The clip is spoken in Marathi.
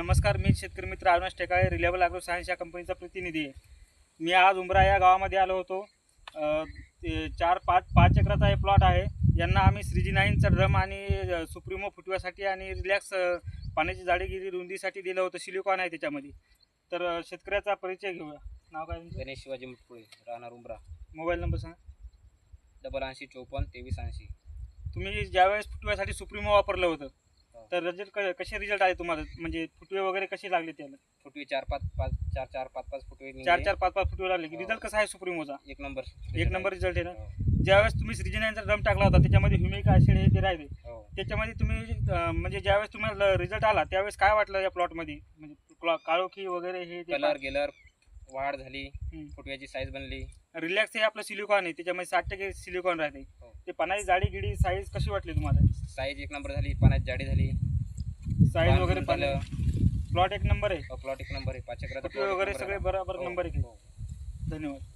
नमस्कार, मी शेतकरी मित्र Avinash Tekale, reliable agro science या कंपनीचा प्रतिनिधी आहे. मी आज उमरा या गावामध्ये आलो होतो. 4-5 एकराचा हे प्लॉट आहे. यांना आम्ही श्रीजी9चा ड्रम आणि सुप्रीमो फुटव्यासाठी आणि रिलॅक्स पाण्याची जाडीगिरी रुंदीसाठी दिलं होतं. सिलिकॉन आहे त्याच्यामध्ये. तर शेतकऱ्याचा परिचय घेऊया. नाव काय तुमचं? गणेश शिवाजी मुटकुळे, राहणार उमरा. मोबाईल नंबर सांगा. 80 54 23 80. तुम्ही ज्यावेळेस फुटव्यासाठी सुप्रीमो वापरलं होतं तर कसे रिझल्ट आले तुम्हाला? म्हणजे फुटवे वगैरे कसे लागले त्याला? फुटवे 4-5 फुटवे 4-5 फुटवे लागले. रिझल्ट कसा आहे सुप्रीमोचा? एक नंबर रिझल्ट आहे ना. ज्यावेळेस तुम्ही श्रीजी9चा ड्रम टाकला होता त्याच्यामध्ये ह्युमिक ॲसिड हे ते राहिले, त्याच्यामध्ये तुम्ही म्हणजे ज्यावेळेस तुम्हाला रिझल्ट आला त्यावेळेस काय वाटलं या प्लॉटमध्ये? म्हणजे काळोखी वगैरे हे कलर गेलर वाढ झाली, फुटव्याची साईज बनली. रिलॅक्स हे आपलं सिलिकॉन आहे, त्याच्यामध्ये 60% सिलिकॉन राहते. ते पाण्याची जाडी गिडी साईज कशी वाटली तुम्हाला? साईज एक नंबर झाली, पाण्याची जाडी झाली, साईज वगैरे प्लॉट एक नंबर आहे. प्लॉट एक नंबर आहे. 5 एकराचा वगैरे सगळे बरोबर नंबर आहे. धन्यवाद.